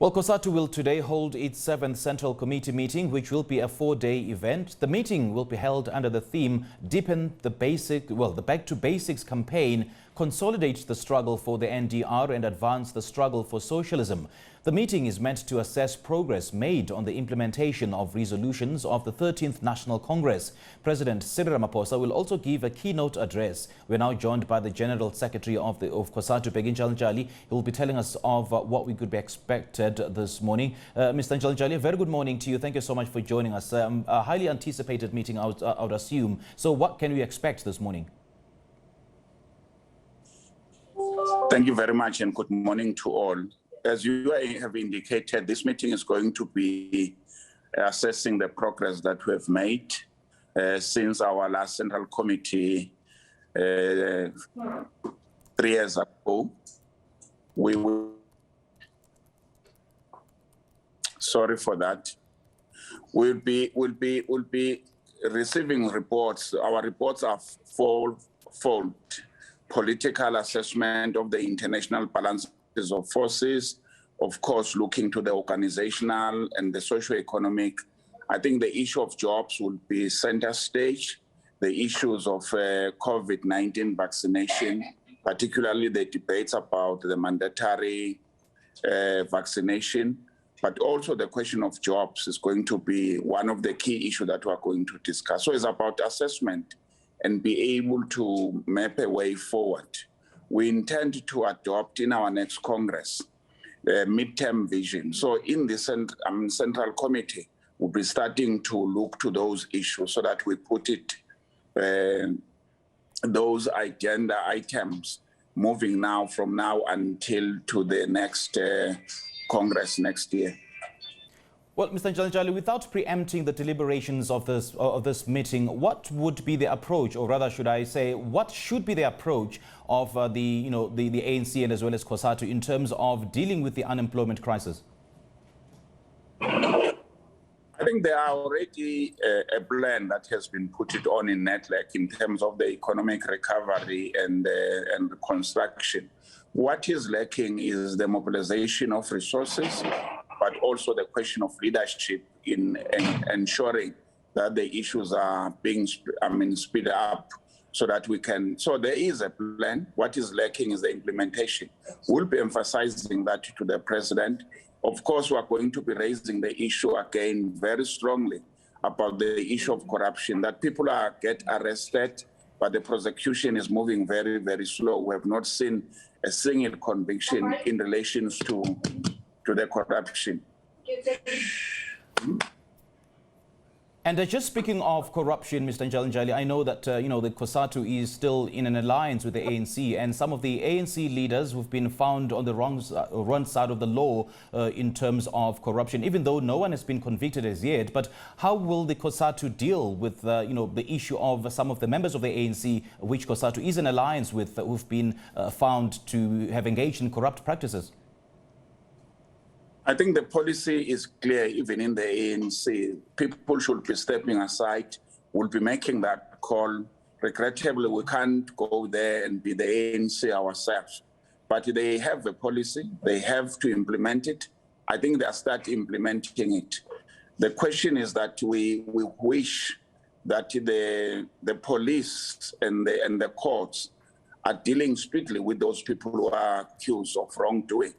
Well, Cosatu will today hold its 7th Central Committee meeting, which will be a 4-day event. The meeting will be held under the theme Deepen the Back to Basics campaign, Consolidate the struggle for the NDR and Advance the struggle for socialism. The meeting is meant to assess progress made on the implementation of resolutions of the 13th National Congress. President Cyril Ramaphosa will also give a keynote address. We're now joined by the General Secretary of Cosatu, Bheki Ntshalintshali. He will be telling us of what we could be expected this morning. Mr. Ntshalintshali, a very good morning to you. Thank you so much for joining us. A highly anticipated meeting, I would assume. So what can we expect this morning? Thank you very much and good morning to all. As you have indicated, this meeting is going to be assessing the progress that we have made since our last Central Committee 3 years ago. Sorry for that. We'll be receiving reports. Our reports are fold. Political assessment of the international balances of forces, of course, looking to the organizational and the socio-economic. I think the issue of jobs will be center stage, the issues of COVID-19 vaccination, particularly the debates about the mandatory vaccination, but also the question of jobs is going to be one of the key issues that we're going to discuss. So it's about assessment and be able to map a way forward. We intend to adopt in our next Congress a midterm vision. So in the Central Committee, we'll be starting to look to those issues so that we put it, those agenda items moving now from now until to the next Congress next year. Well, Mr. Ntshalintshali, without preempting the deliberations of this meeting, what would be the approach, or rather, should I say, what should be the approach of the ANC and as well as Cosatu in terms of dealing with the unemployment crisis? I think there are already a plan that has been put on in NETLAC in terms of the economic recovery and reconstruction. What is lacking is the mobilization of resources, but also the question of leadership in ensuring that the issues are being speed up so that we can. So there is a plan. What is lacking is the implementation. We'll be emphasizing that to the president. Of course, we are going to be raising the issue again very strongly about the issue of corruption, that people get arrested, but the prosecution is moving very, very slow. We have not seen a single conviction in relation to the corruption. And just speaking of corruption, Mr. Ntshalintshali, I know that, the Cosatu is still in an alliance with the ANC, and some of the ANC leaders who've been found on the wrong side of the law in terms of corruption, even though no one has been convicted as yet. But how will the Cosatu deal with, the issue of some of the members of the ANC, which Cosatu is in alliance with, who've been found to have engaged in corrupt practices? I think the policy is clear, even in the ANC. People should be stepping aside. We'll be making that call. Regrettably, we can't go there and be the ANC ourselves. But they have a policy. They have to implement it. I think they'll start implementing it. The question is that we wish that the police and the courts are dealing strictly with those people who are accused of wrongdoing.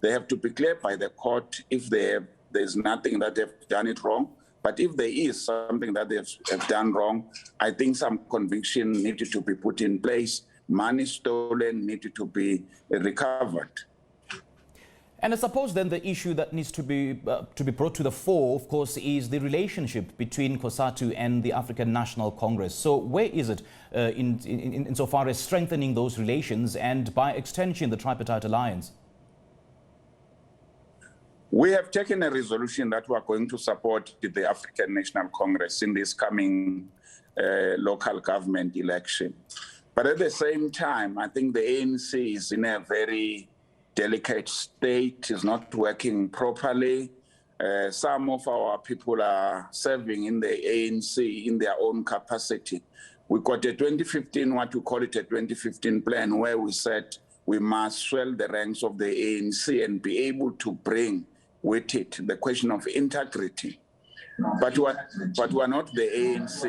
They have to be clear by the court if there's nothing that they've done it wrong. But if there is something that they have done wrong, I think some conviction needed to be put in place. Money stolen needed to be recovered. And I suppose then the issue that needs to be brought to the fore, of course, is the relationship between Cosatu and the African National Congress. So where is it insofar as strengthening those relations and by extension the tripartite alliance? We have taken a resolution that we are going to support the African National Congress in this coming local government election. But at the same time, I think the ANC is in a very delicate state, is not working properly. Some of our people are serving in the ANC in their own capacity. We got a 2015, what we call it a 2015 plan, where we said we must swell the ranks of the ANC and be able to bring with it, the question of integrity. But we're not the ANC.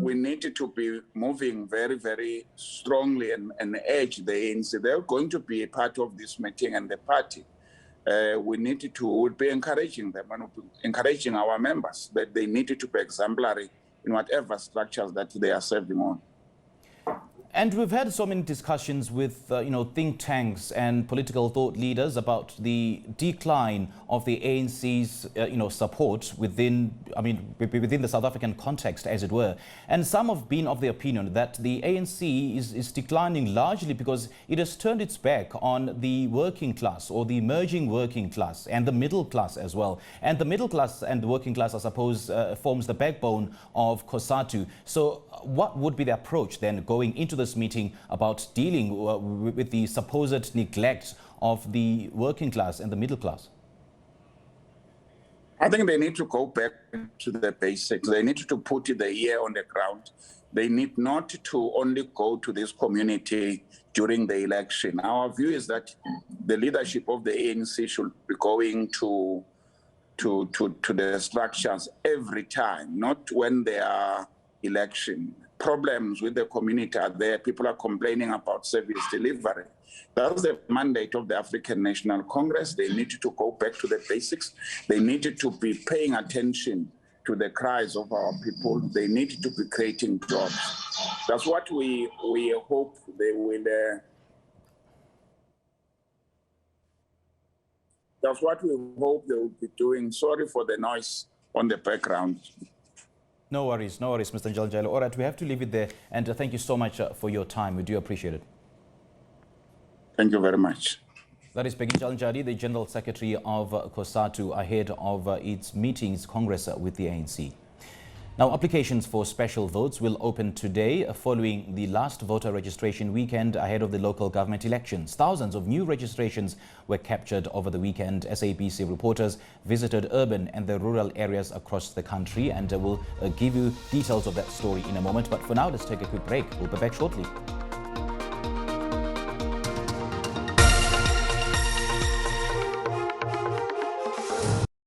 We need to be moving very, very strongly and urge the ANC. They're going to be a part of this meeting and the party. We'll be encouraging them and encouraging our members that they need to be exemplary in whatever structures that they are serving on. And we've had so many discussions with, think tanks and political thought leaders about the decline of the ANC's, support within the South African context, as it were. And some have been of the opinion that the ANC is declining largely because it has turned its back on the working class or the emerging working class and the middle class as well. And the middle class and the working class, I suppose, forms the backbone of Cosatu. So what would be the approach then going into this meeting about dealing with the supposed neglect of the working class and the middle class? I think they need to go back to the basics. They need to put the ear on the ground. They need not to only go to this community during the election. Our view is that the leadership of the ANC should be going to the structures every time, not when there are election. Problems with the community are there. People are complaining about service delivery. That's the mandate of the African National Congress. They need to go back to the basics. They need to be paying attention to the cries of our people. They need to be creating jobs. That's what we hope they will. That's what we hope they will be doing. Sorry for the noise on the background. No worries, Mr. Ntshalintshali. All right, we have to leave it there. And thank you so much for your time. We do appreciate it. Thank you very much. That is Bheki Ntshalintshali, the General Secretary of Cosatu, ahead of its meetings, Congress with the ANC. Now, applications for special votes will open today following the last voter registration weekend ahead of the local government elections. Thousands of new registrations were captured over the weekend. SABC reporters visited urban and the rural areas across the country, and we'll give you details of that story in a moment. But for now, let's take a quick break. We'll be back shortly.